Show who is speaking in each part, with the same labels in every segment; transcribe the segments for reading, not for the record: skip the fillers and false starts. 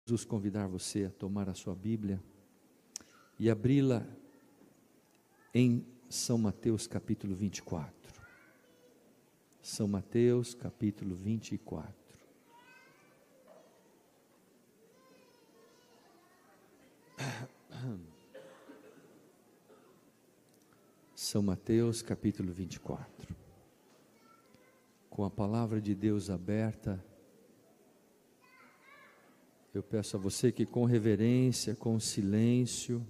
Speaker 1: Jesus convidar você a tomar a sua Bíblia e abri-la em São Mateus capítulo 24. São Mateus capítulo 24. São Mateus capítulo 24. Com a palavra de Deus aberta, eu peço a você que com reverência, com silêncio,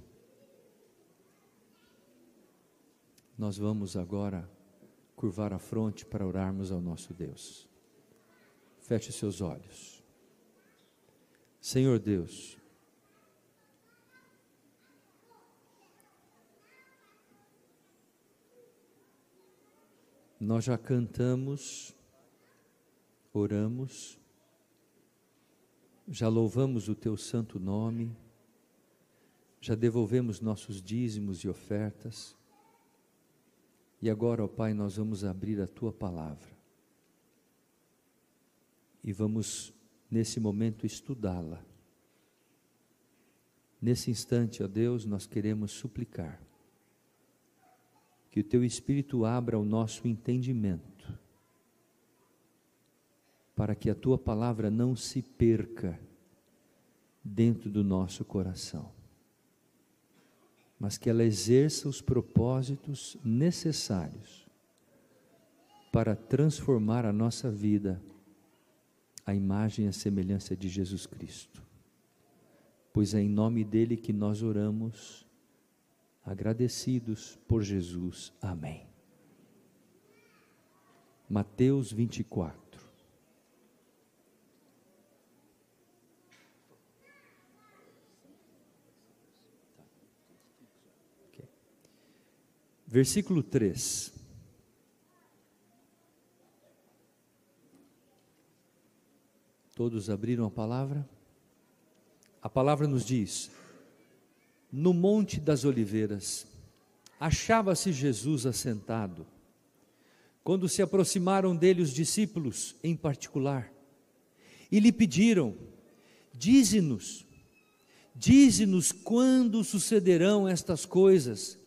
Speaker 1: nós vamos agora curvar a fronte para orarmos ao nosso Deus. Feche seus olhos. Senhor Deus, nós já cantamos, oramos, já louvamos o Teu santo nome, já devolvemos nossos dízimos e ofertas, e agora, ó Pai, nós vamos abrir a Tua palavra, e vamos, nesse momento, estudá-la. Nesse instante, ó Deus, nós queremos suplicar, que o Teu Espírito abra o nosso entendimento, para que a Tua palavra não se perca dentro do nosso coração, mas que ela exerça os propósitos necessários para transformar a nossa vida à imagem e à semelhança de Jesus Cristo, pois é em nome dEle que nós oramos, agradecidos por Jesus. Amém. Mateus 24. Versículo 3. Todos abriram a palavra? A palavra nos diz: no Monte das Oliveiras, achava-se Jesus assentado, quando se aproximaram dele os discípulos em particular, e lhe pediram: dize-nos quando sucederão estas coisas,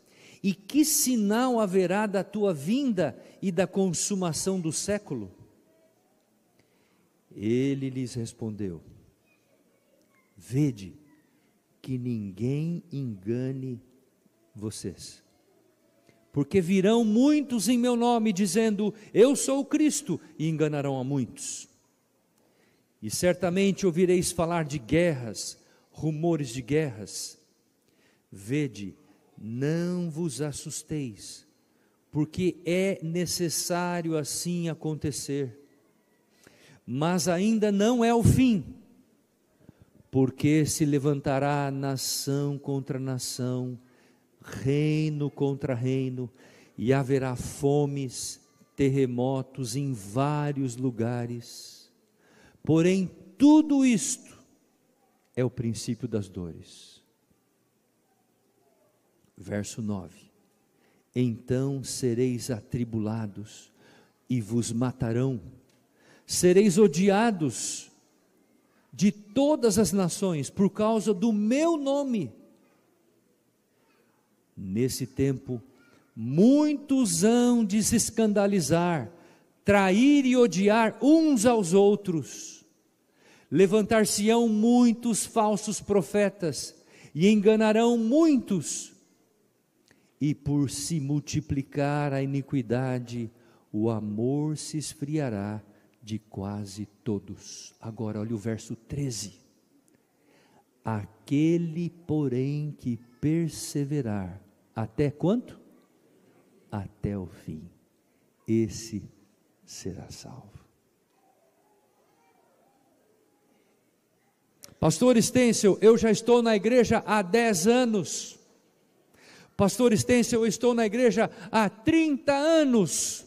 Speaker 1: e que sinal haverá da tua vinda e da consumação do século? Ele lhes respondeu: vede que ninguém engane vocês, porque virão muitos em meu nome dizendo: eu sou o Cristo, e enganarão a muitos. E certamente ouvireis falar de guerras, rumores de guerras. Vede, não vos assusteis, porque é necessário assim acontecer, mas ainda não é o fim, porque se levantará nação contra nação, reino contra reino, e haverá fomes, terremotos em vários lugares. Porém, tudo isto é o princípio das dores. Verso 9: então sereis atribulados e vos matarão, sereis odiados de todas as nações por causa do meu nome. Nesse tempo, muitos hão de se escandalizar, trair e odiar uns aos outros. Levantar-se-ão muitos falsos profetas e enganarão muitos. E por se multiplicar a iniquidade, o amor se esfriará de quase todos. Agora olha o verso 13. Aquele, porém, que perseverar, até quanto? Até o fim, esse será salvo. Pastor Estêncio, eu já estou na igreja há 10 anos. Pastor Estêncio, eu estou na igreja há 30 anos.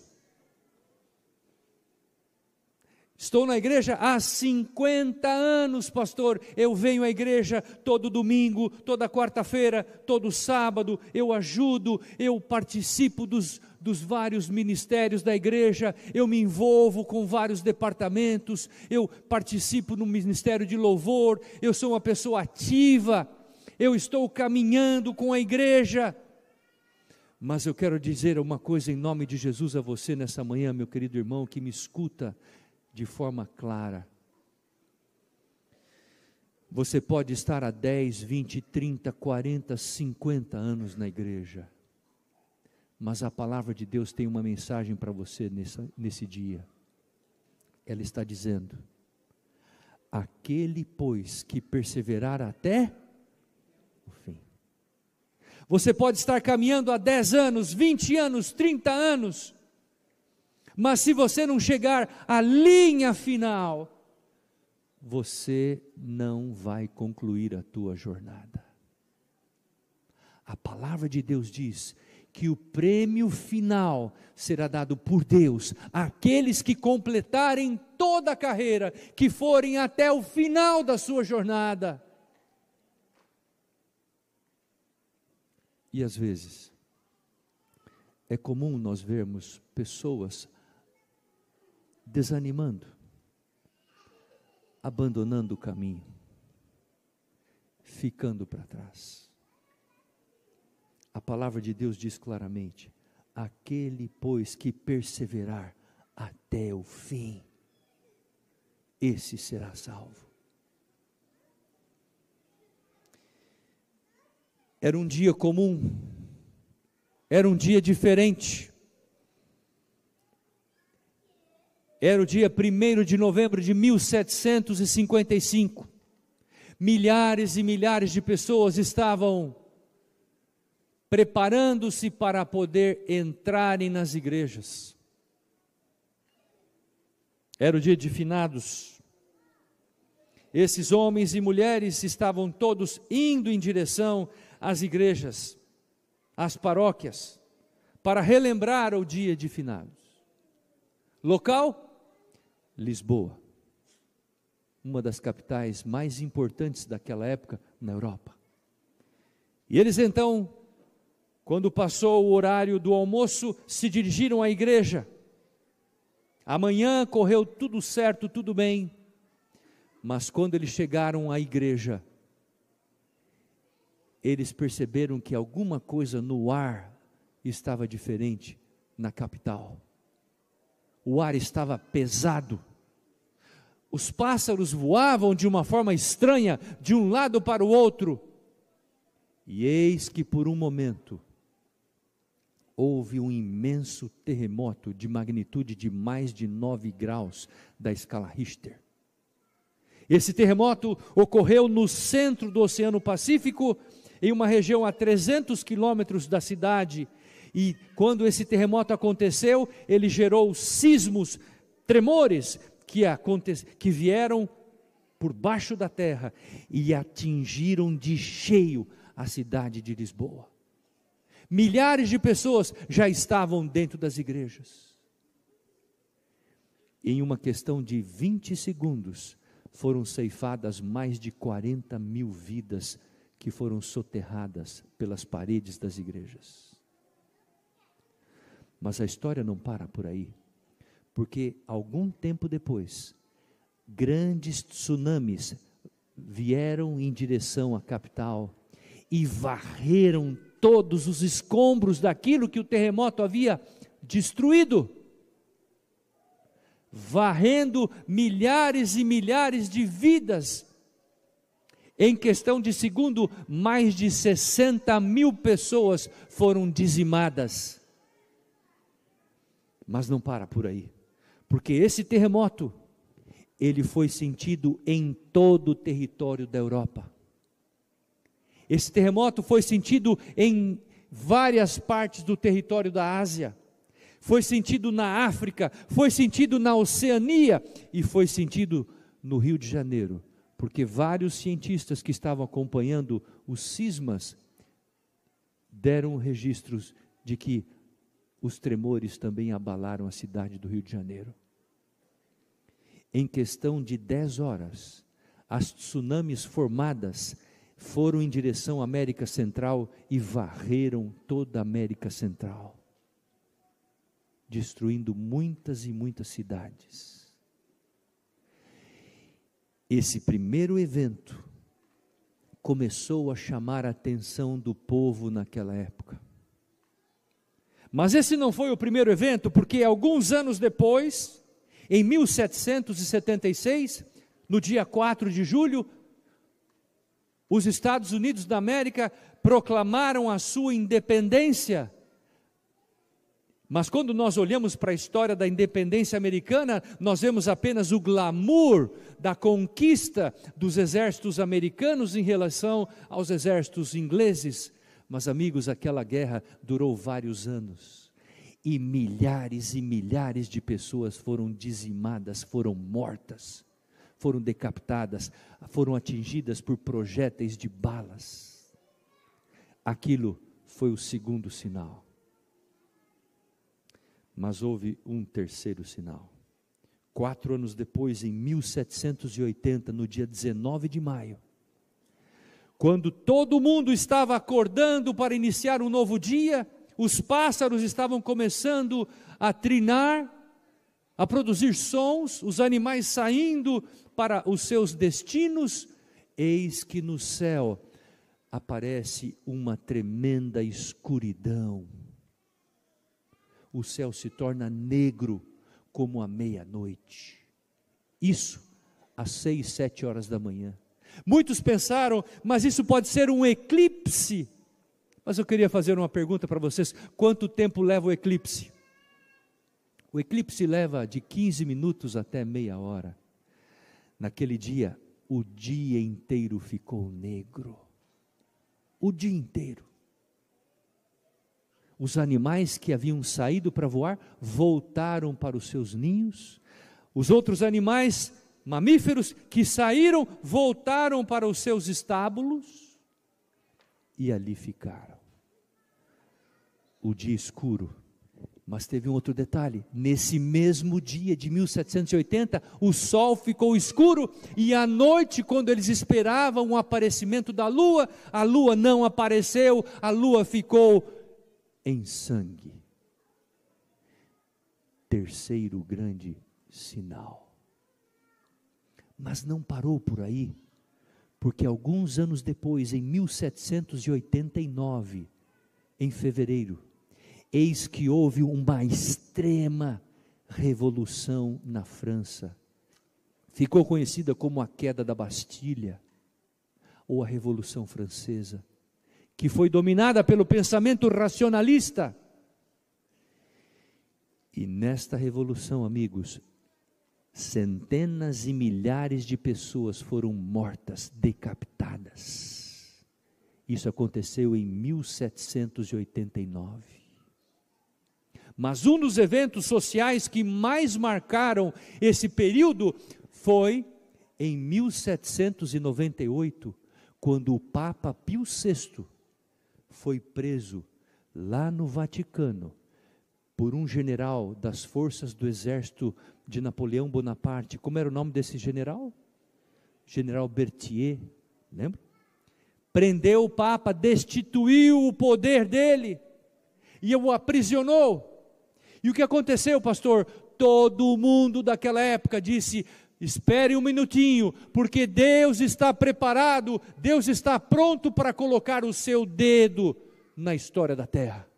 Speaker 1: Estou na igreja há 50 anos, pastor. Eu venho à igreja todo domingo, toda quarta-feira, todo sábado. Eu ajudo, eu participo dos vários ministérios da igreja. Eu me envolvo com vários departamentos. Eu participo no ministério de louvor. Eu sou uma pessoa ativa. Eu estou caminhando com a igreja. Mas eu quero dizer uma coisa em nome de Jesus a você nessa manhã, meu querido irmão, que me escuta de forma clara. Você pode estar há 10, 20, 30, 40, 50 anos na igreja, mas a palavra de Deus tem uma mensagem para você nesse dia. Ela está dizendo: aquele, pois, que perseverar até o fim. Você pode estar caminhando há 10 anos, 20 anos, 30 anos, mas se você não chegar à linha final, você não vai concluir a tua jornada. A palavra de Deus diz que o prêmio final será dado por Deus àqueles que completarem toda a carreira, que forem até o final da sua jornada. E às vezes, é comum nós vermos pessoas desanimando, abandonando o caminho, ficando para trás. A palavra de Deus diz claramente: aquele, pois, que perseverar até o fim, esse será salvo. Era um dia comum, era um dia diferente. Era o dia 1º de novembro de 1755. Milhares e milhares de pessoas estavam preparando-se para poder entrarem nas igrejas. Era o dia de finados. Esses homens e mulheres estavam todos indo em direção às igrejas, às paróquias, para relembrar o dia de finados. Local? Lisboa, uma das capitais mais importantes daquela época na Europa. E eles então, quando passou o horário do almoço, se dirigiram à igreja. Amanhã correu tudo certo, tudo bem, mas quando eles chegaram à igreja, eles perceberam que alguma coisa no ar estava diferente na capital. O ar estava pesado, os pássaros voavam de uma forma estranha, de um lado para o outro, e eis que por um momento, houve um imenso terremoto de magnitude de mais de 9 graus da escala Richter. Esse terremoto ocorreu no centro do Oceano Pacífico, em uma região a 300 quilômetros da cidade. E quando esse terremoto aconteceu, ele gerou sismos, tremores, que vieram por baixo da terra e atingiram de cheio a cidade de Lisboa. Milhares de pessoas já estavam dentro das igrejas. Em uma questão de 20 segundos, foram ceifadas mais de 40 mil vidas que foram soterradas pelas paredes das igrejas. Mas a história não para por aí, porque algum tempo depois, grandes tsunamis vieram em direção à capital e varreram todos os escombros daquilo que o terremoto havia destruído, varrendo milhares e milhares de vidas. Em questão de segundo, mais de 60 mil pessoas foram dizimadas. Mas não para por aí, porque esse terremoto, ele foi sentido em todo o território da Europa. Esse terremoto foi sentido em várias partes do território da Ásia, foi sentido na África, foi sentido na Oceania e foi sentido no Rio de Janeiro, porque vários cientistas que estavam acompanhando os sismas deram registros de que os tremores também abalaram a cidade do Rio de Janeiro. em questão de 10 horas, as tsunamis formadas foram em direção à América Central e varreram toda a América Central, destruindo muitas e muitas cidades. Esse primeiro evento começou a chamar a atenção do povo naquela época. Mas esse não foi o primeiro evento, porque alguns anos depois, em 1776, no dia 4 de julho, os Estados Unidos da América proclamaram a sua independência. Mas quando nós olhamos para a história da independência americana, nós vemos apenas o glamour da conquista dos exércitos americanos em relação aos exércitos ingleses. Mas, amigos, aquela guerra durou vários anos, e milhares de pessoas foram dizimadas, foram mortas, foram decapitadas, foram atingidas por projéteis de balas. Aquilo foi o segundo sinal. Mas houve um terceiro sinal. 4 anos depois, em 1780, no dia 19 de maio, quando todo mundo estava acordando para iniciar um novo dia, os pássaros estavam começando a trinar, a produzir sons, os animais saindo para os seus destinos, eis que no céu aparece uma tremenda escuridão. O céu se torna negro como a meia-noite. Isso às 6, 7 horas da manhã. Muitos pensaram, mas isso pode ser um eclipse. Mas eu queria fazer uma pergunta para vocês: quanto tempo leva o eclipse? O eclipse leva de 15 minutos até meia hora. Naquele dia, o dia inteiro ficou negro. O dia inteiro. Os animais que haviam saído para voar voltaram para os seus ninhos. Os outros animais, mamíferos, que saíram, voltaram para os seus estábulos e ali ficaram. O dia escuro. Mas teve um outro detalhe: nesse mesmo dia de 1780, o sol ficou escuro, e à noite, quando eles esperavam o aparecimento da lua, a lua não apareceu, a lua ficou em sangue. Terceiro grande sinal. Mas não parou por aí, porque alguns anos depois, em 1789, em fevereiro, eis que houve uma extrema revolução na França. Ficou conhecida como a queda da Bastilha, ou a Revolução Francesa, que foi dominada pelo pensamento racionalista. E nesta revolução, amigos, centenas e milhares de pessoas foram mortas, decapitadas. Isso aconteceu em 1789. Mas um dos eventos sociais que mais marcaram esse período foi em 1798, quando o Papa Pio VI foi preso lá no Vaticano por um general das forças do exército de Napoleão Bonaparte. Como era o nome desse general? General Berthier, lembra? Prendeu o Papa, destituiu o poder dele e o aprisionou. E o que aconteceu, pastor? Todo mundo daquela época disse: espere um minutinho, porque Deus está preparado, Deus está pronto para colocar o seu dedo na história da terra.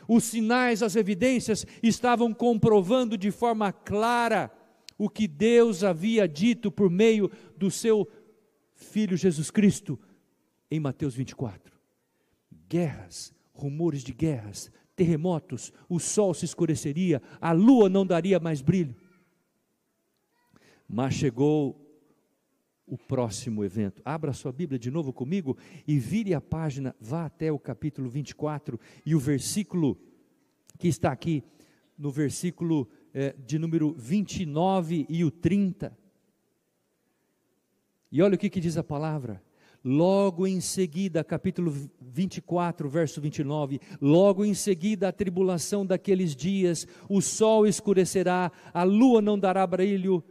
Speaker 1: Os sinais, as evidências estavam comprovando de forma clara o que Deus havia dito por meio do seu Filho Jesus Cristo em Mateus 24. Guerras, rumores de guerras, terremotos, o sol se escureceria, a lua não daria mais brilho. Mas chegou o próximo evento. Abra sua Bíblia de novo comigo e vire a página, vá até o capítulo 24 e o versículo que está aqui, no versículo de número 29 e o 30. E olha o que diz a palavra. Logo em seguida, capítulo 24, verso 29, logo em seguida a tribulação daqueles dias, o sol escurecerá, a lua não dará brilho,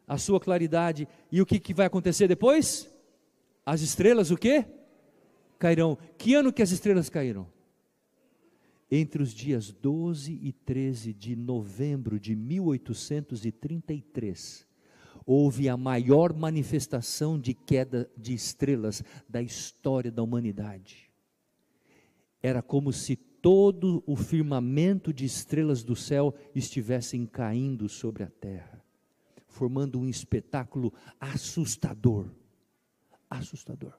Speaker 1: a sua claridade. E o que vai acontecer depois? As estrelas o quê? Cairão. Que ano que as estrelas caíram? Entre os dias 12 e 13 de novembro de 1833, houve a maior manifestação de queda de estrelas da história da humanidade. Era como se todo o firmamento de estrelas do céu estivessem caindo sobre a terra, formando um espetáculo assustador. Assustador.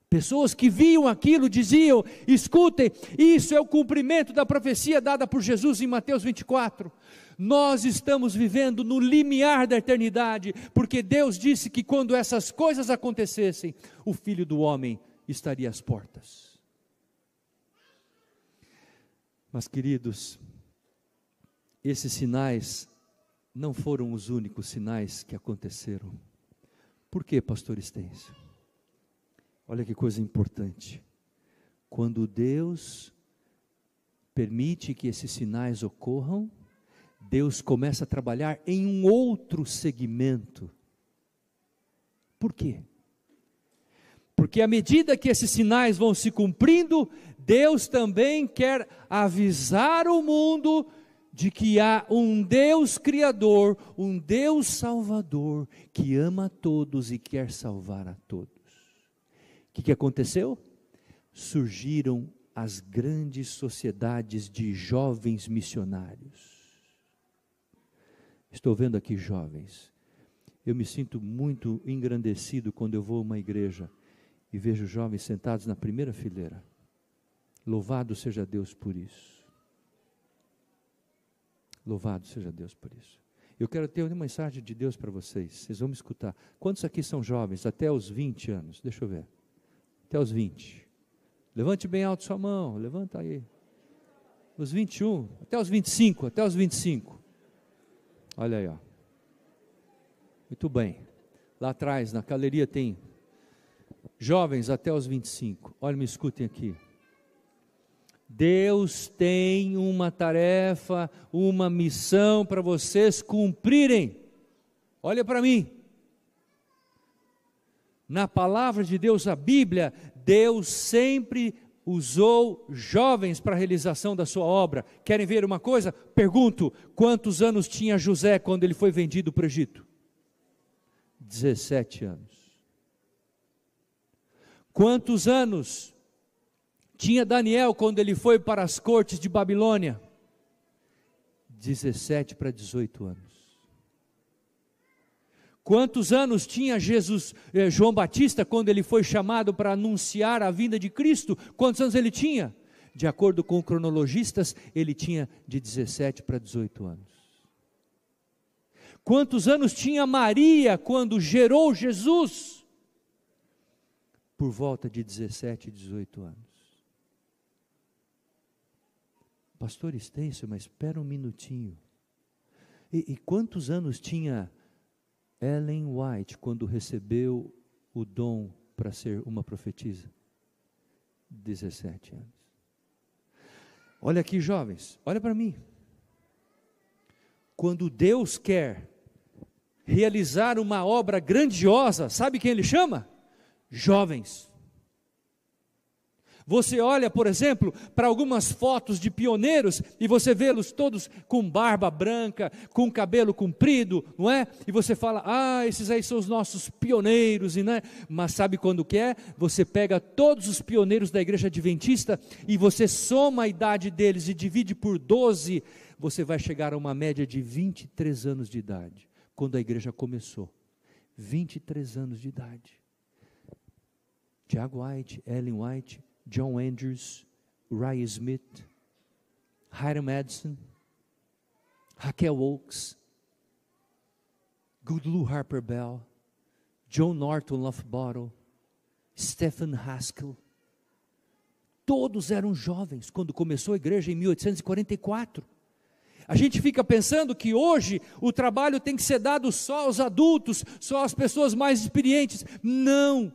Speaker 1: Pessoas que viam aquilo diziam: escutem, isso é o cumprimento da profecia dada por Jesus em Mateus 24. Nós estamos vivendo no limiar da eternidade, porque Deus disse que quando essas coisas acontecessem, o Filho do Homem estaria às portas. Mas, queridos, esses sinais não foram os únicos sinais que aconteceram. Por quê, pastor Estêncio? Olha que coisa importante. Quando Deus permite que esses sinais ocorram, Deus começa a trabalhar em um outro segmento. Por quê? Porque à medida que esses sinais vão se cumprindo, Deus também quer avisar o mundo de que há um Deus Criador, um Deus Salvador, que ama a todos e quer salvar a todos. O que aconteceu? Surgiram as grandes sociedades de jovens missionários. Estou vendo aqui jovens. Eu me sinto muito engrandecido quando eu vou a uma igreja e vejo jovens sentados na primeira fileira. Louvado seja Deus por isso. Louvado seja Deus por isso. Eu quero ter uma mensagem de Deus para vocês. Vocês vão me escutar. Quantos aqui são jovens? Até os 20 anos. Deixa eu ver. Até os 20. Levante bem alto sua mão. Levanta aí. Os 21. Até os 25. Até os 25. Olha aí, ó. Muito bem. Lá atrás, na galeria tem jovens até os 25. Olha, me escutem aqui. Deus tem uma tarefa, uma missão para vocês cumprirem. Olha para mim. Na palavra de Deus, a Bíblia, Deus sempre usou jovens para a realização da sua obra. Querem ver uma coisa? Pergunto, quantos anos tinha José quando ele foi vendido para o Egito? 17 anos. Quantos anos tinha Daniel quando ele foi para as cortes de Babilônia? 17 para 18 anos. Quantos anos tinha João Batista quando ele foi chamado para anunciar a vinda de Cristo? Quantos anos ele tinha? De acordo com cronologistas, ele tinha de 17 para 18 anos. Quantos anos tinha Maria quando gerou Jesus? Por volta de 17 e 18 anos. Pastor Estêncio, mas espera um minutinho. E quantos anos tinha Ellen White quando recebeu o dom para ser uma profetisa? 17 anos. Olha aqui, jovens, olha para mim. Quando Deus quer realizar uma obra grandiosa, sabe quem Ele chama? Jovens. Você olha, por exemplo, para algumas fotos de pioneiros e você vê-los todos com barba branca, com cabelo comprido, não é? E você fala, esses aí são os nossos pioneiros, e não é? Mas sabe quando que é? Você pega todos os pioneiros da igreja adventista e você soma a idade deles e divide por 12, você vai chegar a uma média de 23 anos de idade, quando a igreja começou. 23 anos de idade. Tiago White, Ellen White, John Andrews, Uriah Smith, Hiram Edson, Raquel Oakes, Goodlue Harper Bell, John Norton Loughbottle, Stephen Haskell. Todos eram jovens quando começou a igreja em 1844. A gente fica pensando que hoje o trabalho tem que ser dado só aos adultos, só às pessoas mais experientes. Não!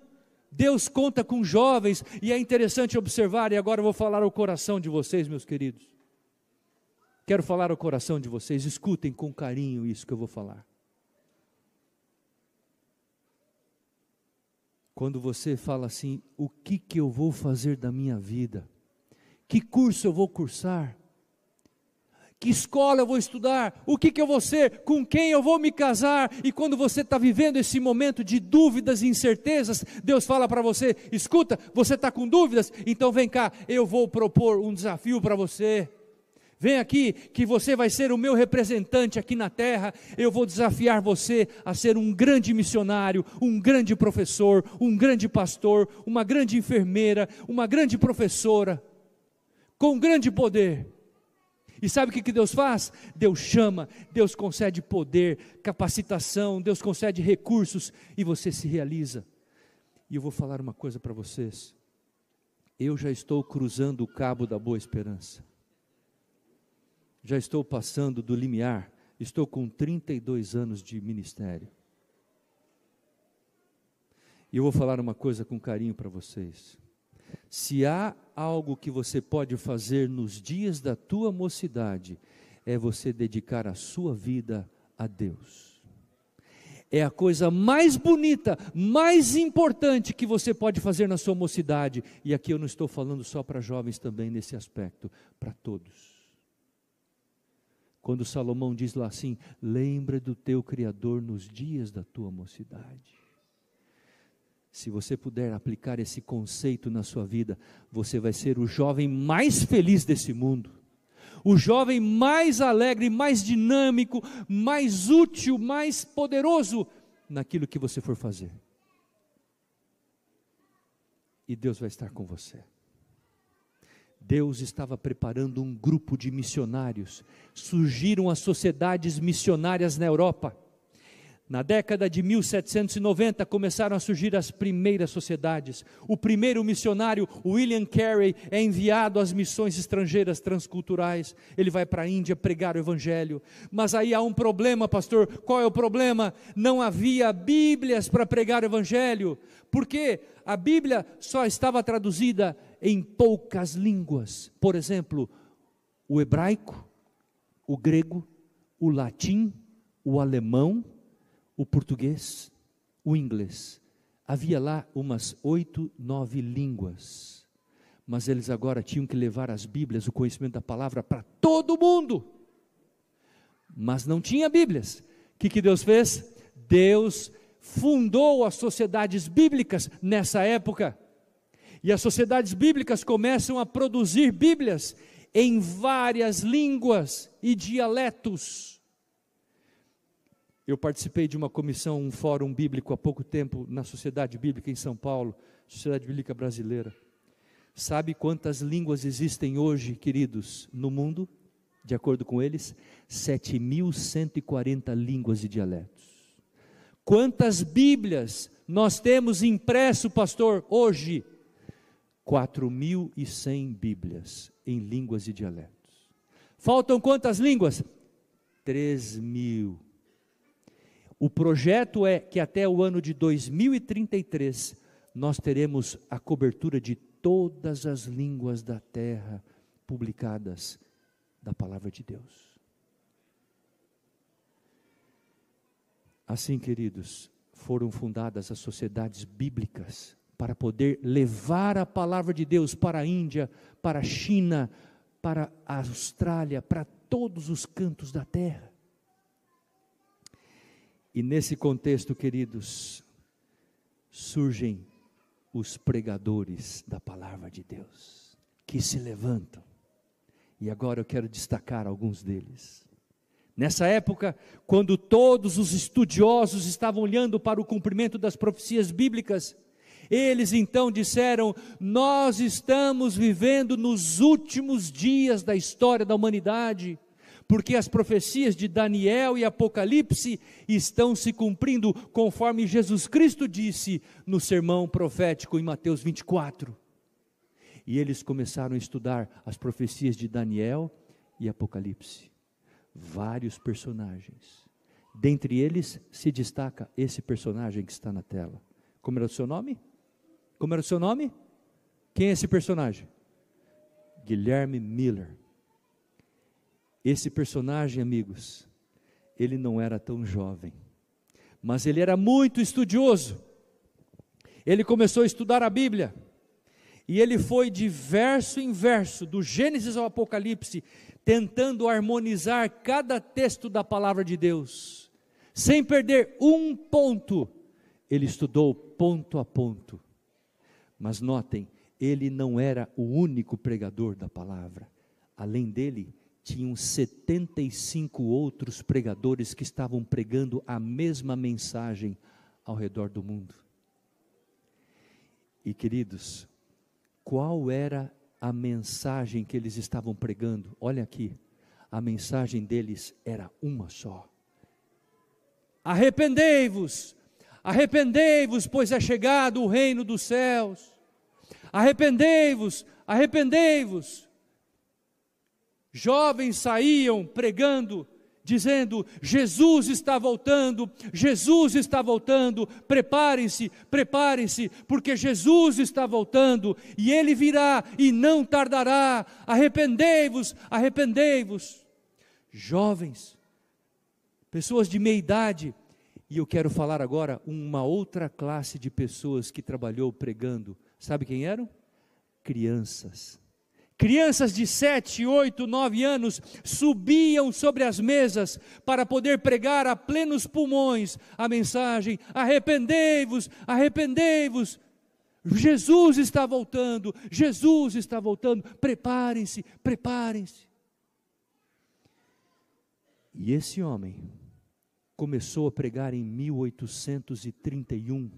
Speaker 1: Deus conta com jovens, e é interessante observar, e agora eu vou falar ao coração de vocês, meus queridos. Quero falar ao coração de vocês, escutem com carinho isso que eu vou falar. Quando você fala assim, o que eu vou fazer da minha vida? Que curso eu vou cursar? Que escola eu vou estudar? O que eu vou ser? Com quem eu vou me casar? E quando você está vivendo esse momento de dúvidas e incertezas, Deus fala para você, escuta, você está com dúvidas? Então vem cá, eu vou propor um desafio para você. Vem aqui, que você vai ser o meu representante aqui na terra. Eu vou desafiar você a ser um grande missionário, um grande professor, um grande pastor, uma grande enfermeira, uma grande professora, com grande poder. E sabe o que Deus faz? Deus chama, Deus concede poder, capacitação, Deus concede recursos, e você se realiza. E eu vou falar uma coisa para vocês, eu já estou cruzando o cabo da Boa Esperança, já estou passando do limiar, estou com 32 anos de ministério, e eu vou falar uma coisa com carinho para vocês. Se há algo que você pode fazer nos dias da tua mocidade, é você dedicar a sua vida a Deus. É a coisa mais bonita, mais importante que você pode fazer na sua mocidade. E aqui eu não estou falando só para jovens também nesse aspecto, para todos. Quando Salomão diz lá assim, lembra do teu Criador nos dias da tua mocidade. Se você puder aplicar esse conceito na sua vida, você vai ser o jovem mais feliz desse mundo, o jovem mais alegre, mais dinâmico, mais útil, mais poderoso naquilo que você for fazer. E Deus vai estar com você. Deus estava preparando um grupo de missionários, surgiram as sociedades missionárias na Europa. Na década de 1790 começaram a surgir as primeiras sociedades. O primeiro missionário, William Carey, é enviado às missões estrangeiras transculturais. Ele vai para a Índia pregar o Evangelho. Mas aí há um problema, pastor. Qual é o problema? Não havia Bíblias para pregar o Evangelho. Porque a Bíblia só estava traduzida em poucas línguas. Por exemplo, o hebraico, o grego, o latim, o alemão, o português, o inglês. Havia lá umas 8, 9 línguas, mas eles agora tinham que levar as Bíblias, o conhecimento da palavra para todo mundo, mas não tinha Bíblias. O que Deus fez? Deus fundou as sociedades bíblicas nessa época, e as sociedades bíblicas começam a produzir Bíblias em várias línguas e dialetos. Eu participei de uma comissão, um fórum bíblico há pouco tempo, na Sociedade Bíblica em São Paulo, Sociedade Bíblica Brasileira. Sabe quantas línguas existem hoje, queridos, no mundo? De acordo com eles, 7.140 línguas e dialetos. Quantas Bíblias nós temos impresso, pastor, hoje? 4.100 Bíblias em línguas e dialetos. Faltam quantas línguas? 3.000. O projeto é que até o ano de 2033, nós teremos a cobertura de todas as línguas da terra publicadas da palavra de Deus. Assim, queridos, foram fundadas as sociedades bíblicas para poder levar a palavra de Deus para a Índia, para a China, para a Austrália, para todos os cantos da terra. E nesse contexto, queridos, surgem os pregadores da palavra de Deus, que se levantam. E agora eu quero destacar alguns deles. Nessa época, quando todos os estudiosos estavam olhando para o cumprimento das profecias bíblicas, eles então disseram: nós estamos vivendo nos últimos dias da história da humanidade, porque as profecias de Daniel e Apocalipse estão se cumprindo, conforme Jesus Cristo disse no sermão profético em Mateus 24. E eles começaram a estudar as profecias de Daniel e Apocalipse. Vários personagens. Dentre eles se destaca esse personagem que está na tela. Como era o seu nome? Como era o seu nome? Quem é esse personagem? Guilherme Miller. Esse personagem, amigos, ele não era tão jovem, mas ele era muito estudioso. Ele começou a estudar a Bíblia, e ele foi de verso em verso, do Gênesis ao Apocalipse, tentando harmonizar cada texto da palavra de Deus, sem perder um ponto. Ele estudou ponto a ponto. Mas notem, ele não era o único pregador da palavra. Além dele, tinham 75 outros pregadores que estavam pregando a mesma mensagem ao redor do mundo. E queridos, qual era a mensagem que eles estavam pregando? Olha aqui, a mensagem deles era uma só: arrependei-vos, arrependei-vos, pois é chegado o reino dos céus. Arrependei-vos, arrependei-vos. Jovens saíam pregando, dizendo: Jesus está voltando, Jesus está voltando, preparem-se, preparem-se, porque Jesus está voltando, e Ele virá e não tardará, arrependei-vos, arrependei-vos. Jovens, pessoas de meia idade, e eu quero falar agora uma outra classe de pessoas que trabalhou pregando. Sabe quem eram? Crianças. Crianças de 7, 8, 9 anos subiam sobre as mesas para poder pregar a plenos pulmões a mensagem: arrependei-vos, arrependei-vos, Jesus está voltando, Jesus está voltando, preparem-se, preparem-se. E esse homem começou a pregar em 1831.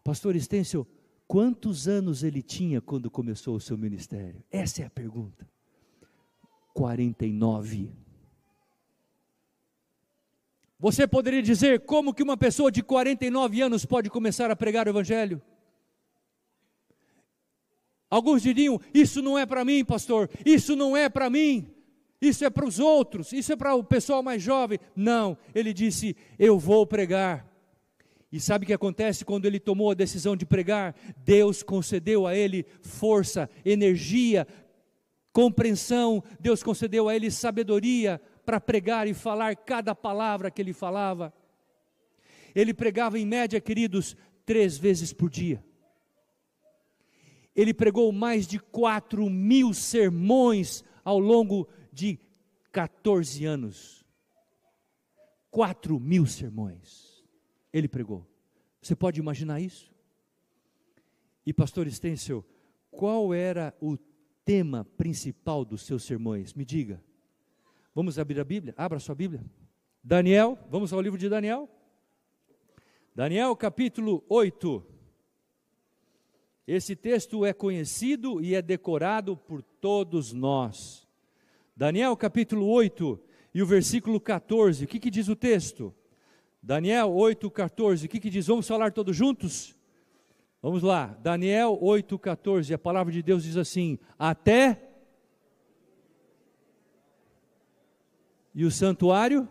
Speaker 1: Pastor Estêncio, quantos anos ele tinha quando começou o seu ministério? Essa é a pergunta. 49. Você poderia dizer como que uma pessoa de 49 anos pode começar a pregar o Evangelho? Alguns diriam: isso não é para mim, pastor, isso não é para mim, isso é para os outros, isso é para o pessoal mais jovem. Não, ele disse: eu vou pregar. E sabe o que acontece quando ele tomou a decisão de pregar? Deus concedeu a ele força, energia, compreensão. Deus concedeu a ele sabedoria para pregar e falar cada palavra que ele falava. Ele pregava em média, queridos, 3 vezes por dia. Ele pregou mais de 4.000 sermões ao longo de 14 anos. 4.000 sermões ele pregou. Você pode imaginar isso? E pastor Estêncio, qual era o tema principal dos seus sermões? Me diga. Vamos abrir a Bíblia? Abra sua Bíblia. Daniel, vamos ao livro de Daniel. Daniel capítulo 8. Esse texto é conhecido e é decorado por todos nós. Daniel capítulo 8 e o versículo 14, o que diz o texto? Daniel 8,14, o que diz? Vamos falar todos juntos? Vamos lá, Daniel 8,14, a palavra de Deus diz assim: até, e o santuário,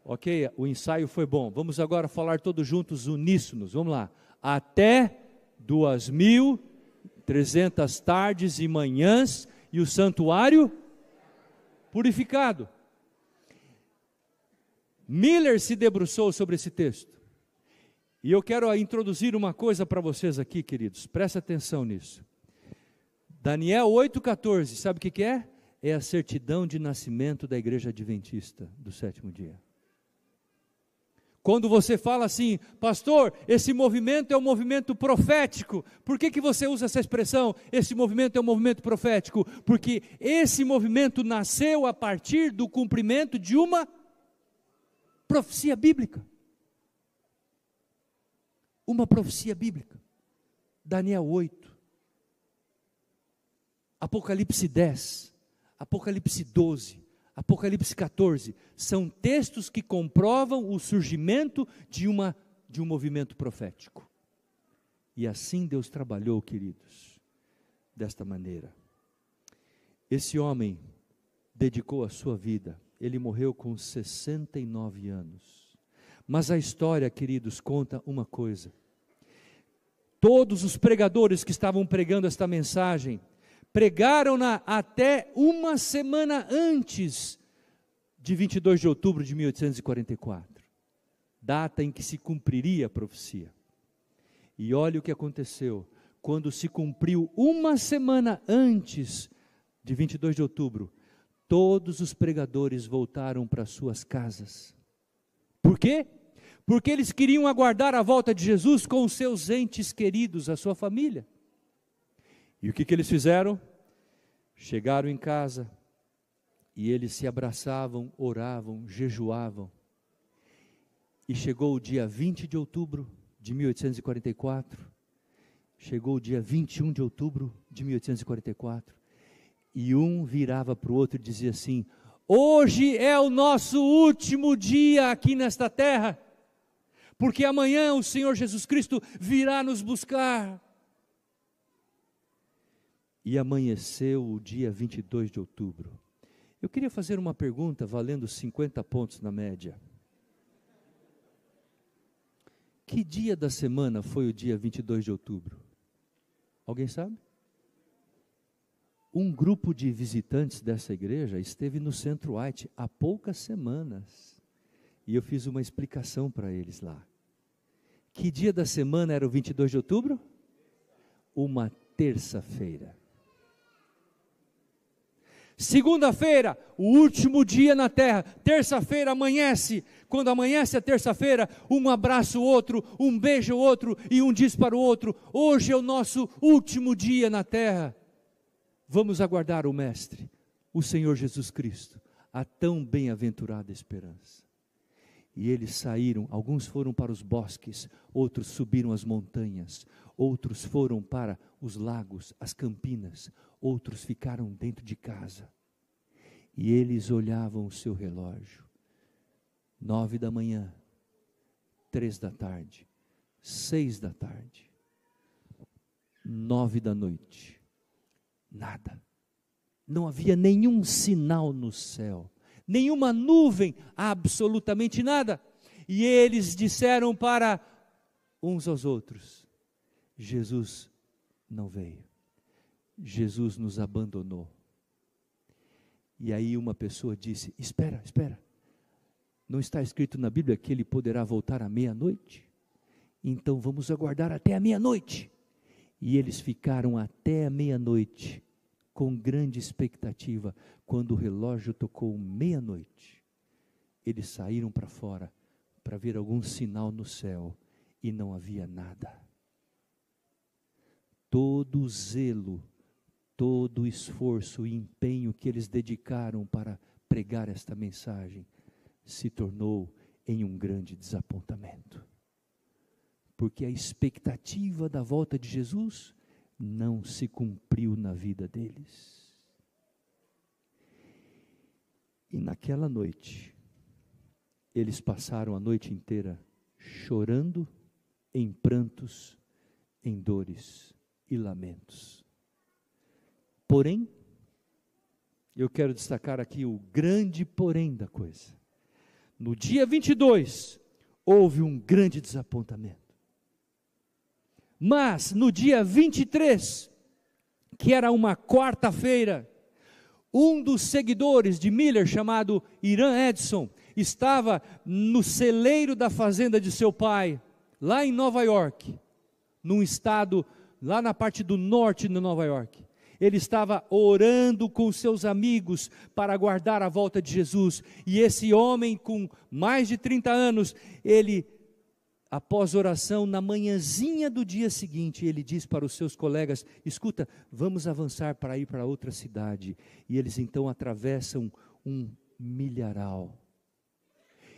Speaker 1: ok, o ensaio foi bom, vamos agora falar todos juntos, uníssonos, vamos lá, até 2.300 tardes e manhãs, e o santuário purificado. Miller se debruçou sobre esse texto, e eu quero introduzir uma coisa para vocês aqui, queridos, presta atenção nisso. Daniel 8,14, sabe o que é? É a certidão de nascimento da igreja adventista do 7º dia. Quando você fala assim: pastor, esse movimento é um movimento profético, por que você usa essa expressão, esse movimento é um movimento profético? Porque esse movimento nasceu a partir do cumprimento de uma profecia bíblica. Uma profecia bíblica. Daniel 8, Apocalipse 10, Apocalipse 12, Apocalipse 14, são textos que comprovam o surgimento de um movimento profético. E assim Deus trabalhou, queridos, desta maneira. Esse homem dedicou a sua vida, ele morreu com 69 anos. Mas a história, queridos, conta uma coisa. Todos os pregadores que estavam pregando esta mensagem, pregaram-na até uma semana antes de 22 de outubro de 1844, data em que se cumpriria a profecia. E olha o que aconteceu, quando se cumpriu uma semana antes de 22 de outubro, todos os pregadores voltaram para suas casas. Por quê? Porque eles queriam aguardar a volta de Jesus com os seus entes queridos, a sua família. E o que eles fizeram? Chegaram em casa e eles se abraçavam, oravam, jejuavam. E chegou o dia 20 de outubro de 1844, chegou o dia 21 de outubro de 1844, e um virava para o outro e dizia assim: hoje é o nosso último dia aqui nesta terra, porque amanhã o Senhor Jesus Cristo virá nos buscar. E amanheceu o dia 22 de outubro. Eu queria fazer uma pergunta valendo 50 pontos na média. Que dia da semana foi o dia 22 de outubro? Alguém sabe? Um grupo de visitantes dessa igreja esteve no Centro White há poucas semanas. E eu fiz uma explicação para eles lá. Que dia da semana era o 22 de outubro? Uma terça-feira. Segunda-feira, o último dia na terra. Terça-feira amanhece. Quando amanhece a terça-feira, um abraça o outro, um beija o outro e um diz para o outro: hoje é o nosso último dia na terra. Vamos aguardar o Mestre, o Senhor Jesus Cristo, a tão bem-aventurada esperança. E eles saíram, alguns foram para os bosques, outros subiram as montanhas, outros foram para os lagos, as campinas, outros ficaram dentro de casa. E eles olhavam o seu relógio. 9 da manhã, 3 da tarde, 6 da tarde, 9 da noite. Nada. Não havia nenhum sinal no céu, nenhuma nuvem, absolutamente nada. E eles disseram para uns aos outros: Jesus não veio, Jesus nos abandonou. E aí uma pessoa disse: espera, não está escrito na Bíblia que ele poderá voltar à meia-noite? Então vamos aguardar até a meia-noite. E eles ficaram até a meia-noite, com grande expectativa. Quando o relógio tocou meia-noite, eles saíram para fora, para ver algum sinal no céu, e não havia nada. Todo o zelo, todo o esforço e empenho que eles dedicaram para pregar esta mensagem, se tornou em um grande desapontamento. Porque a expectativa da volta de Jesus não se cumpriu na vida deles. E naquela noite, eles passaram a noite inteira chorando, em prantos, em dores e lamentos. Porém, eu quero destacar aqui o grande porém da coisa. No dia 22, houve um grande desapontamento. Mas no dia 23, que era uma quarta-feira, um dos seguidores de Miller, chamado Hiram Edson, estava no celeiro da fazenda de seu pai, lá em Nova York, num estado, lá na parte do norte de Nova York. Ele estava orando com seus amigos para aguardar a volta de Jesus. E esse homem com mais de 30 anos, ele, após oração, na manhãzinha do dia seguinte, ele diz para os seus colegas: escuta, vamos avançar para ir para outra cidade. E eles então atravessam um milharal.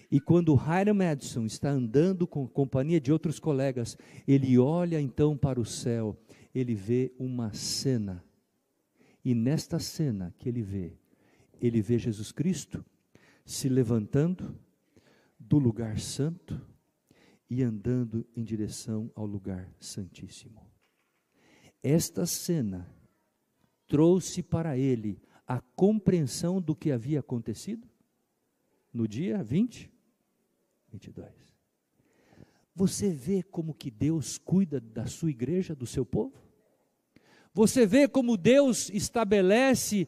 Speaker 1: E quando Hiram Edson está andando com companhia de outros colegas, ele olha então para o céu, ele vê uma cena. E nesta cena que ele vê Jesus Cristo se levantando do lugar santo e andando em direção ao lugar santíssimo. Esta cena trouxe para ele a compreensão do que havia acontecido no dia 22. Você vê como que Deus cuida da sua igreja, do seu povo? Você vê como Deus estabelece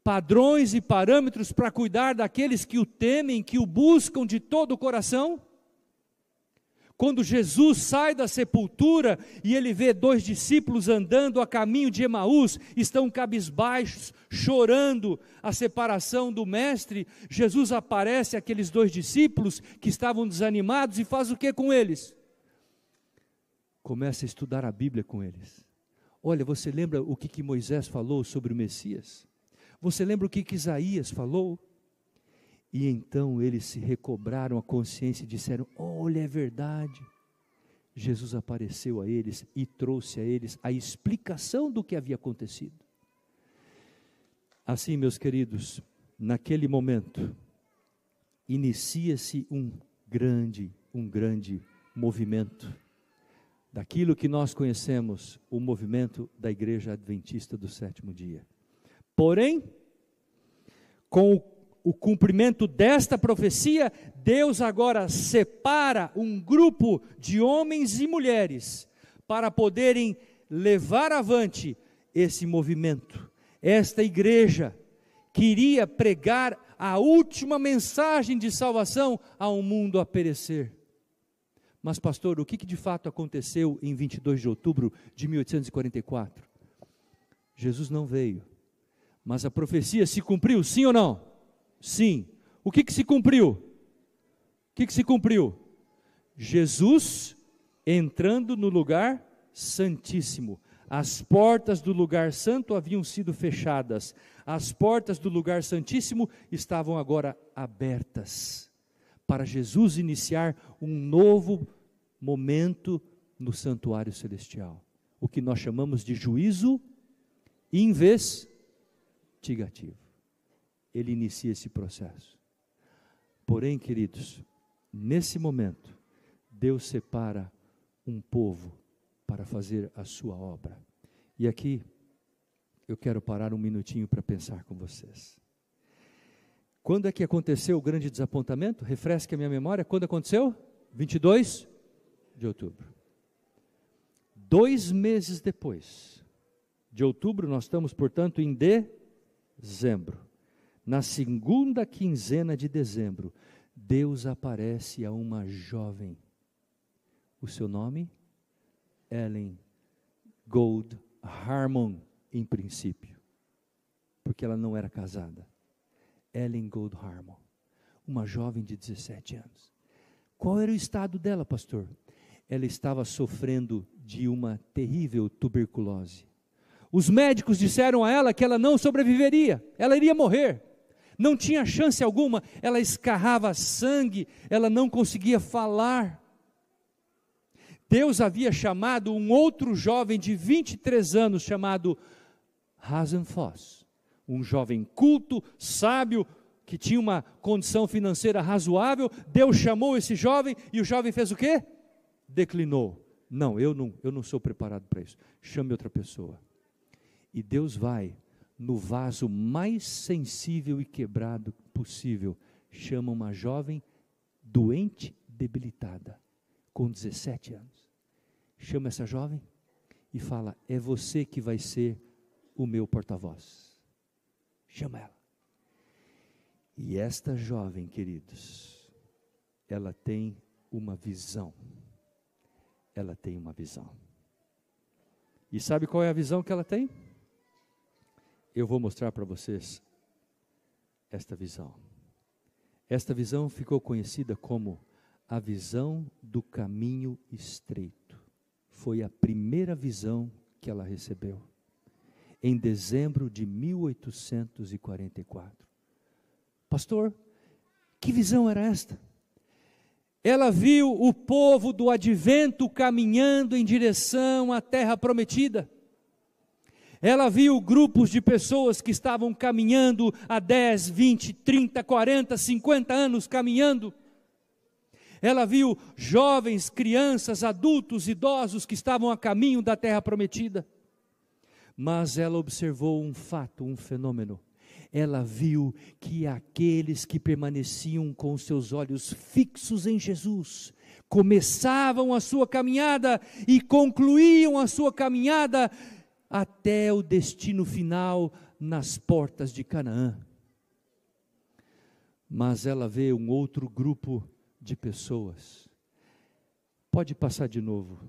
Speaker 1: padrões e parâmetros para cuidar daqueles que o temem, que o buscam de todo o coração? Quando Jesus sai da sepultura e ele vê 2 discípulos andando a caminho de Emaús, estão cabisbaixos, chorando a separação do mestre, Jesus aparece àqueles 2 discípulos que estavam desanimados e faz o que com eles? Começa a estudar a Bíblia com eles. Olha, você lembra o que Moisés falou sobre o Messias? Você lembra o que Isaías falou? E então eles se recobraram a consciência e disseram: olha, é verdade. Jesus apareceu a eles e trouxe a eles a explicação do que havia acontecido. Assim, meus queridos, naquele momento, inicia-se um grande movimento, daquilo que nós conhecemos, o movimento da Igreja Adventista do Sétimo Dia. Porém, com o cumprimento desta profecia, Deus agora separa um grupo de homens e mulheres para poderem levar avante esse movimento. Esta igreja queria pregar a última mensagem de salvação a um mundo a perecer. Mas pastor, o que de fato aconteceu em 22 de outubro de 1844? Jesus não veio, mas a profecia se cumpriu, sim ou não? Sim. O que se cumpriu? O que se cumpriu? Jesus entrando no lugar santíssimo. As portas do lugar santo haviam sido fechadas. As portas do lugar santíssimo estavam agora abertas, para Jesus iniciar um novo momento no santuário celestial. O que nós chamamos de juízo investigativo. Ele inicia esse processo. Porém, queridos, nesse momento, Deus separa um povo para fazer a sua obra. E aqui, eu quero parar um minutinho para pensar com vocês. Quando é que aconteceu o grande desapontamento? Refresque a minha memória. Quando aconteceu? 22 de outubro. 2 meses depois de outubro, nós estamos, portanto, em dezembro. Na segunda quinzena de dezembro, Deus aparece a uma jovem. O seu nome? Ellen Gold Harmon, em princípio, porque ela não era casada. Ellen Gold Harmon, uma jovem de 17 anos. Qual era o estado dela, pastor? Ela estava sofrendo de uma terrível tuberculose. Os médicos disseram a ela que ela não sobreviveria, ela iria morrer. Não tinha chance alguma, ela escarrava sangue, ela não conseguia falar. Deus havia chamado um outro jovem de 23 anos, chamado Hazen Foss, um jovem culto, sábio, que tinha uma condição financeira razoável. Deus chamou esse jovem, e o jovem fez o quê? Declinou. Não, eu não sou preparado para isso, chame outra pessoa. E Deus vai no vaso mais sensível e quebrado possível, chama uma jovem doente, debilitada, com 17 anos. Chama essa jovem e fala: é você que vai ser o meu porta-voz. Chama ela. E esta jovem, queridos, ela tem uma visão. Ela tem uma visão. E sabe qual é a visão que ela tem? Eu vou mostrar para vocês esta visão. Esta visão ficou conhecida como a visão do caminho estreito. Foi a primeira visão que ela recebeu, em dezembro de 1844. Pastor, que visão era esta? Ela viu o povo do advento caminhando em direção à terra prometida. Ela viu grupos de pessoas que estavam caminhando há 10, 20, 30, 40, 50 anos caminhando. Ela viu jovens, crianças, adultos, idosos que estavam a caminho da terra prometida. Mas ela observou um fato, um fenômeno. Ela viu que aqueles que permaneciam com seus olhos fixos em Jesus, começavam a sua caminhada e concluíam a sua caminhada até o destino final, nas portas de Canaã. Mas ela vê um outro grupo de pessoas Pode passar de novo.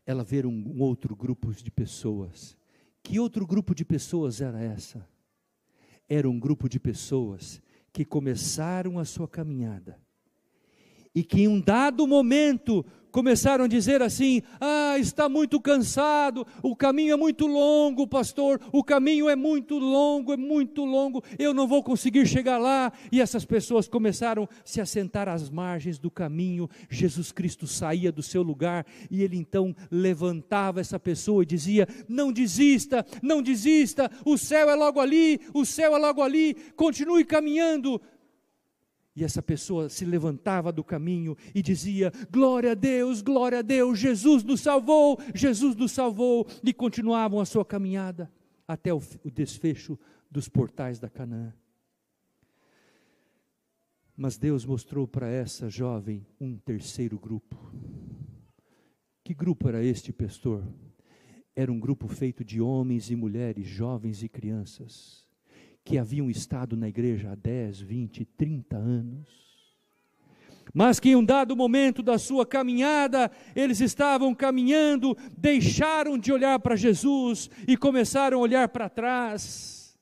Speaker 1: Ela vê um outro grupo de pessoas. Que outro grupo de pessoas era essa? Era um grupo de pessoas que começaram a sua caminhada. E que em um dado momento começaram a dizer assim: está muito cansado, o caminho é muito longo, pastor, o caminho é muito longo, eu não vou conseguir chegar lá. E essas pessoas começaram a se assentar às margens do caminho. Jesus Cristo saía do seu lugar e ele então levantava essa pessoa e dizia: não desista, não desista, o céu é logo ali, continue caminhando. E essa pessoa se levantava do caminho e dizia: glória a Deus, Jesus nos salvou, e continuavam a sua caminhada até o desfecho dos portais da Canaã. Mas Deus mostrou para essa jovem um terceiro grupo. Que grupo era este, pastor? Era um grupo feito de homens e mulheres, jovens e crianças, que haviam estado na igreja há 10, 20, 30 anos, mas que em um dado momento da sua caminhada, eles estavam caminhando, deixaram de olhar para Jesus e começaram a olhar para trás,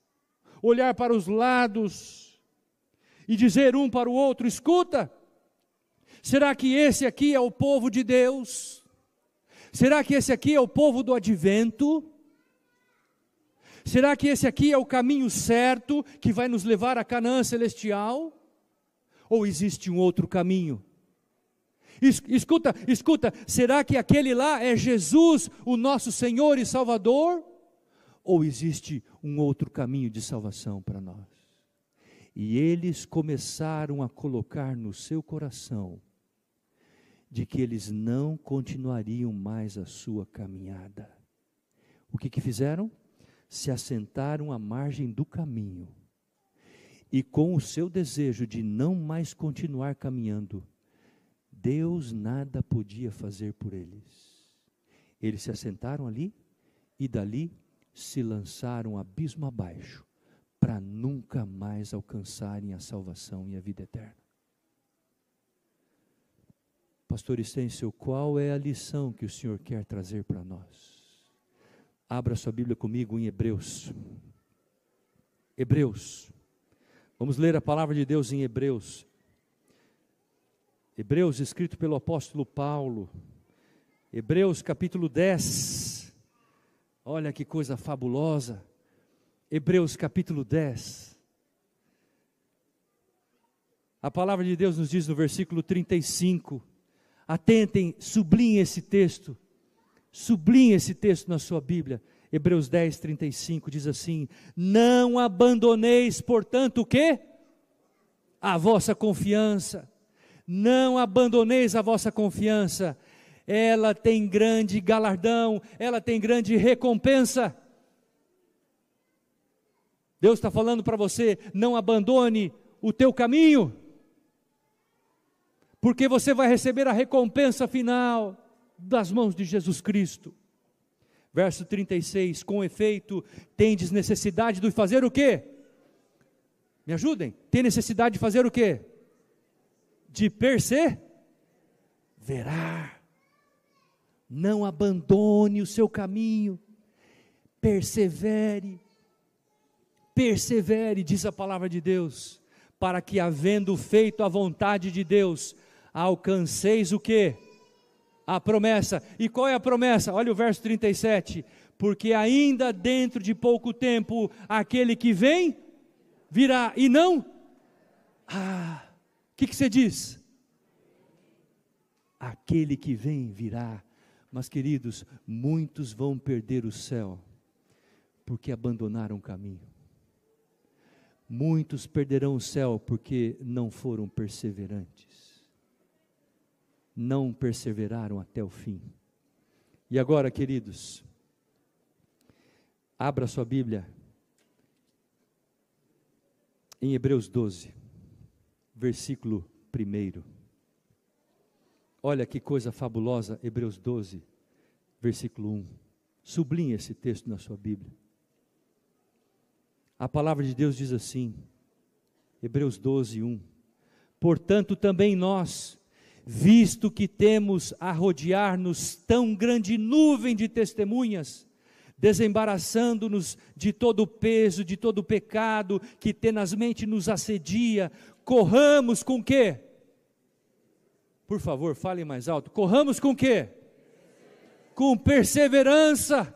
Speaker 1: olhar para os lados e dizer um para o outro: escuta, será que esse aqui é o povo de Deus? Será que esse aqui é o povo do advento? Será que esse aqui é o caminho certo que vai nos levar à Canaã celestial? Ou existe um outro caminho? Escuta, será que aquele lá é Jesus, o nosso Senhor e Salvador? Ou existe um outro caminho de salvação para nós? E eles começaram a colocar no seu coração de que eles não continuariam mais a sua caminhada. O que fizeram? Se assentaram à margem do caminho, e com o seu desejo de não mais continuar caminhando, Deus nada podia fazer por eles. Eles se assentaram ali, e dali se lançaram abismo abaixo, para nunca mais alcançarem a salvação e a vida eterna. Pastor Estêncio, qual é a lição que o Senhor quer trazer para nós? Abra sua Bíblia comigo em Hebreus. Hebreus. Vamos ler a palavra de Deus em Hebreus. Hebreus, escrito pelo apóstolo Paulo. Hebreus capítulo 10. Olha que coisa fabulosa. Hebreus capítulo 10. A palavra de Deus nos diz no versículo 35. Atentem, sublinhem esse texto. Sublinhe esse texto na sua Bíblia. Hebreus 10, 35 diz assim: não abandoneis, portanto, o quê? A vossa confiança. Não abandoneis a vossa confiança. Ela tem grande galardão, ela tem grande recompensa. Deus está falando para você: não abandone o teu caminho, porque você vai receber a recompensa final das mãos de Jesus Cristo. Verso 36, com efeito, tendes necessidade de fazer o quê? Me ajudem, tem necessidade de fazer o quê? De perseverar. Não abandone o seu caminho, persevere, diz a palavra de Deus, para que havendo feito a vontade de Deus, alcanceis o quê? A promessa. E qual é a promessa? Olha o verso 37. Porque ainda dentro de pouco tempo, aquele que vem, virá. E não? O que você diz? Aquele que vem, virá. Mas queridos, muitos vão perder o céu, porque abandonaram o caminho. Muitos perderão o céu, porque não foram perseverantes. Não perseveraram até o fim. E agora, queridos, abra sua Bíblia em Hebreus 12, versículo 1. Olha que coisa fabulosa, Hebreus 12, versículo 1. Sublinhe esse texto na sua Bíblia. A palavra de Deus diz assim, Hebreus 12, 1. Portanto também nós, visto que temos a rodear-nos tão grande nuvem de testemunhas, desembaraçando-nos de todo o peso, de todo o pecado que tenazmente nos assedia, corramos com quê? Por favor, falem mais alto. Corramos com quê? Com perseverança.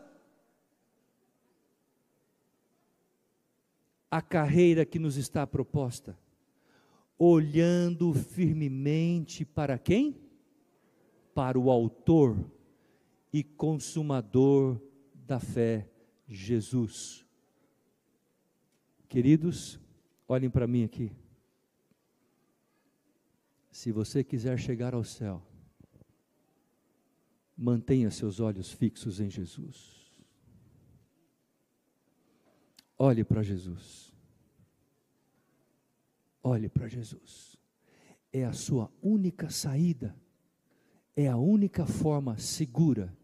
Speaker 1: A carreira que nos está proposta, olhando firmemente para quem? Para o autor e consumador da fé, Jesus. Queridos, olhem para mim aqui. Se você quiser chegar ao céu, mantenha seus olhos fixos em Jesus. Olhe para Jesus. Olhe para Jesus. É a sua única saída, é a única forma segura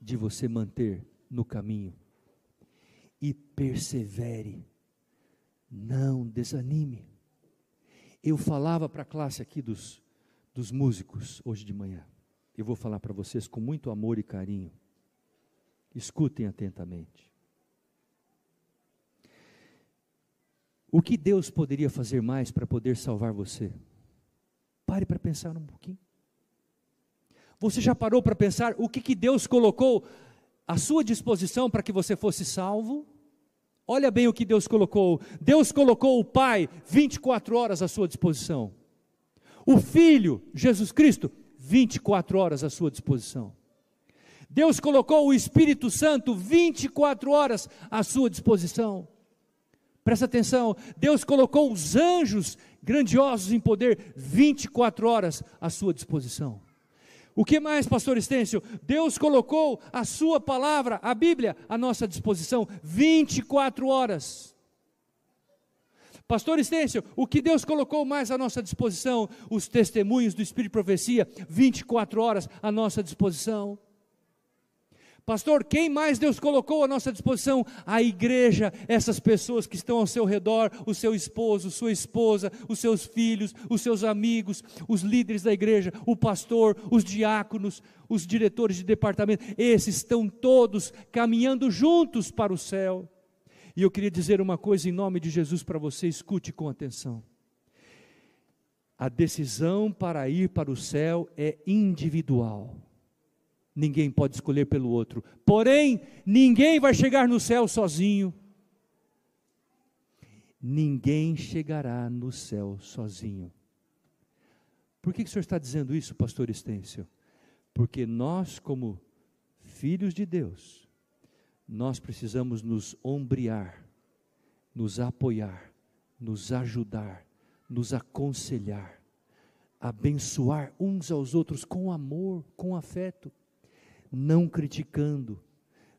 Speaker 1: de você manter no caminho. E persevere, não desanime. Eu falava para a classe aqui dos músicos hoje de manhã. Eu vou falar para vocês com muito amor e carinho. Escutem atentamente. O que Deus poderia fazer mais para poder salvar você? Pare para pensar um pouquinho. Você já parou para pensar o que Deus colocou à sua disposição para que você fosse salvo? Olha bem o que Deus colocou. Deus colocou o Pai 24 horas à sua disposição. O Filho, Jesus Cristo, 24 horas à sua disposição. Deus colocou o Espírito Santo 24 horas à sua disposição. Presta atenção, Deus colocou os anjos grandiosos em poder 24 horas à sua disposição. O que mais, pastor Estêncio? Deus colocou a sua palavra, a Bíblia, à nossa disposição 24 horas. Pastor Estêncio, o que Deus colocou mais à nossa disposição? Os testemunhos do Espírito de Profecia, 24 horas à nossa disposição. Pastor, quem mais Deus colocou à nossa disposição? A igreja, essas pessoas que estão ao seu redor, o seu esposo, sua esposa, os seus filhos, os seus amigos, os líderes da igreja, o pastor, os diáconos, os diretores de departamento, esses estão todos caminhando juntos para o céu. E eu queria dizer uma coisa em nome de Jesus para você, escute com atenção. A decisão para ir para o céu é individual. Ninguém pode escolher pelo outro. Porém, ninguém vai chegar no céu sozinho. Ninguém chegará no céu sozinho. Por que o senhor está dizendo isso, pastor Estêncio? Porque nós, como filhos de Deus, nós precisamos nos ombrear, nos apoiar, nos ajudar, nos aconselhar, abençoar uns aos outros com amor, com afeto. Não criticando,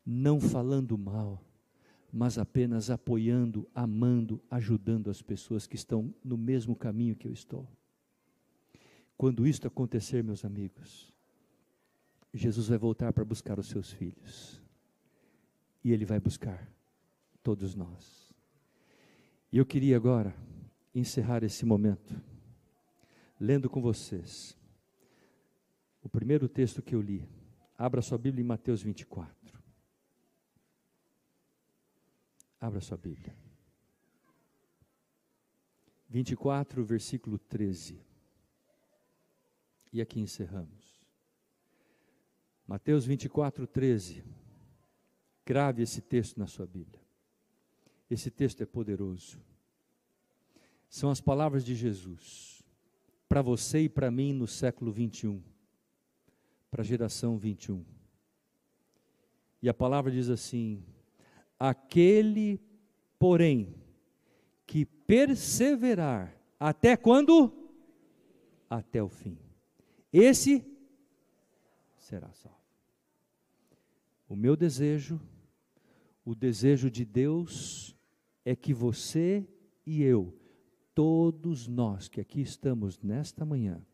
Speaker 1: não falando mal, mas apenas apoiando, amando, ajudando as pessoas que estão no mesmo caminho que eu estou. Quando isto acontecer, meus amigos, Jesus vai voltar para buscar os seus filhos, e Ele vai buscar todos nós. E eu queria agora encerrar esse momento, lendo com vocês o primeiro texto que eu li. Abra sua Bíblia em Mateus 24. Abra sua Bíblia. 24, versículo 13. E aqui encerramos. Mateus 24, 13. Grave esse texto na sua Bíblia. Esse texto é poderoso. São as palavras de Jesus, para você e para mim no século 21. Para a geração 21. E a palavra diz assim: aquele, porém, que perseverar, até quando? Até o fim. Esse será salvo. O meu desejo, o desejo de Deus, é que você e eu, todos nós que aqui estamos nesta manhã,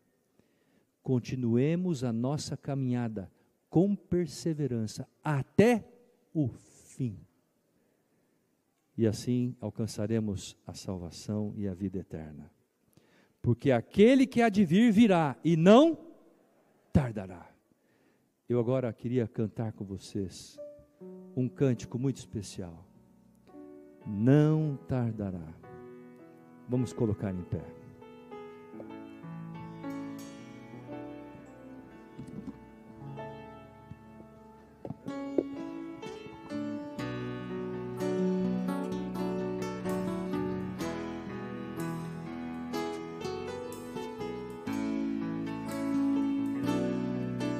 Speaker 1: continuemos a nossa caminhada com perseverança até o fim. E assim alcançaremos a salvação e a vida eterna. porque aquele que há de vir virá e não tardará. Eu agora queria cantar com vocês um cântico muito especial. Não tardará. Vamos colocar em pé.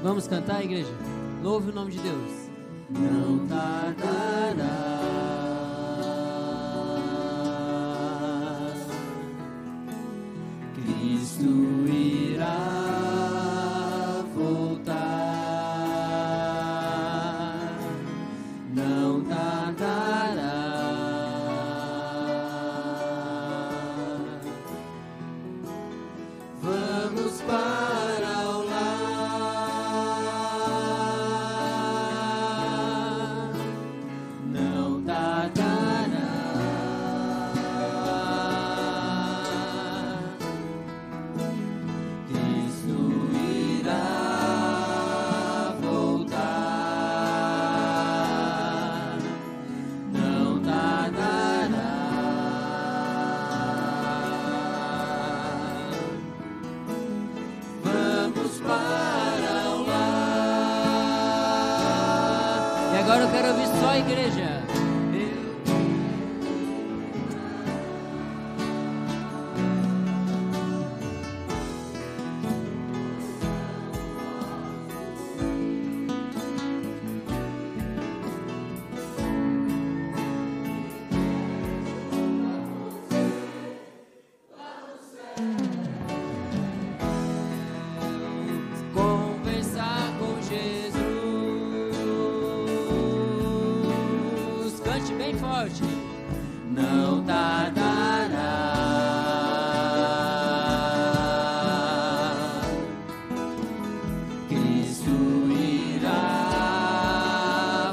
Speaker 2: Vamos cantar, igreja? Louve o nome de Deus. Não tardará. Cristo irá voltar. Não tardará. Vamos para o lar. Não tardará. Cristo irá voltar. Não tardará. Vamos para o lar. E agora eu quero ouvir só a igreja. Conversar com Jesus. Cante bem forte. Não tardará. Cristo irá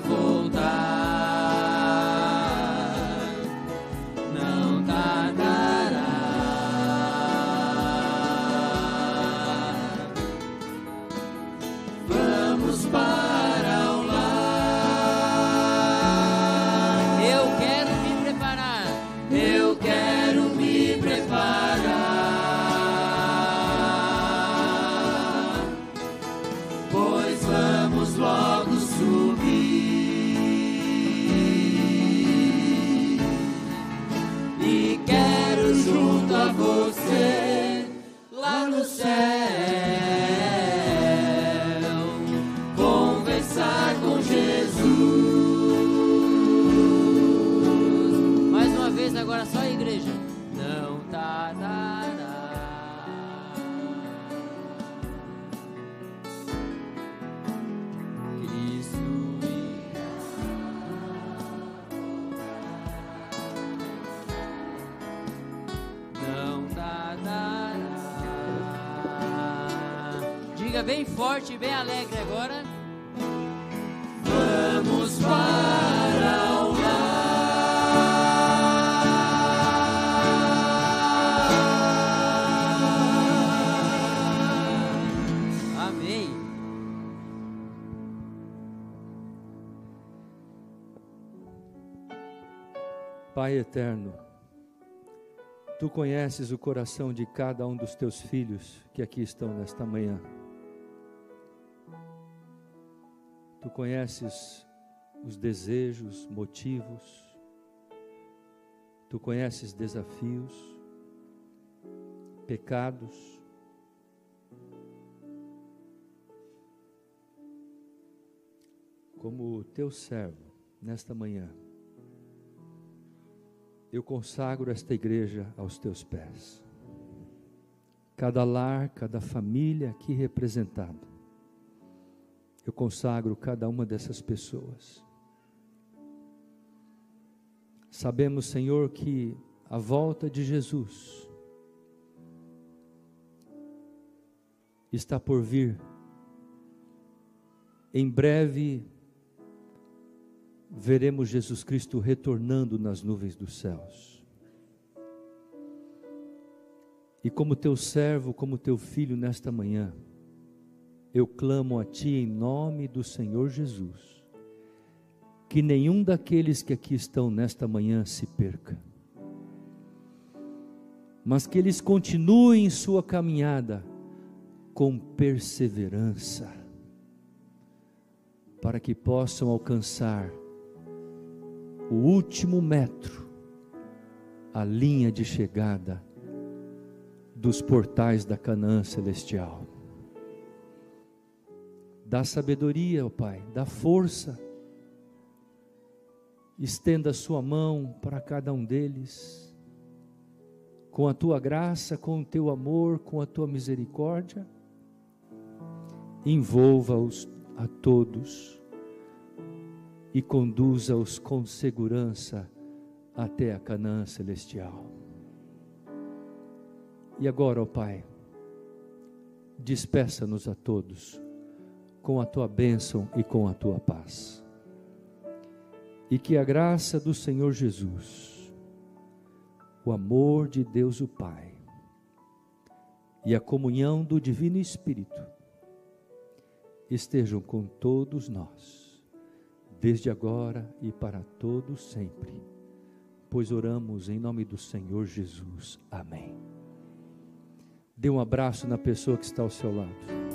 Speaker 2: voltar. Não tardará. Vamos para o lar. Eu quero me preparar. Eu quero me preparar. Pois vamos logo subir. E quero junto a você lá no céu conversar com Jesus. Mais uma vez agora só a igreja. Não tardará. Cristo não tardará. Diga bem forte e bem alegre agora. Vamos para o lar. Amém.
Speaker 1: Pai eterno, Tu conheces o coração de cada um dos Teus filhos que aqui estão nesta manhã. Tu conheces os desejos, motivos. Tu conheces desafios, pecados. Como Teu servo, nesta manhã, eu consagro esta igreja aos Teus pés. Cada lar, cada família aqui representada. Eu consagro cada uma dessas pessoas. Sabemos, Senhor, que a volta de Jesus está por vir. Em breve veremos Jesus Cristo retornando nas nuvens dos céus. E como teu servo, como teu filho nesta manhã, eu clamo a Ti em nome do Senhor Jesus, que nenhum daqueles que aqui estão nesta manhã se perca, mas que eles continuem sua caminhada com perseverança, para que possam alcançar o último metro, a linha de chegada dos portais da Canaã celestial. Dá sabedoria, ó Pai, dá força, estenda a sua mão para cada um deles, com a tua graça, com o teu amor, com a tua misericórdia, envolva-os a todos e conduza-os com segurança até a Canaã celestial. E agora, ó Pai, despeça-nos a todos com a tua bênção e com a tua paz. E que a graça do Senhor Jesus, o amor de Deus o Pai e a comunhão do Divino Espírito estejam com todos nós, desde agora e para todos sempre, pois oramos em nome do Senhor Jesus. Amém. Dê um abraço na pessoa que está ao seu lado.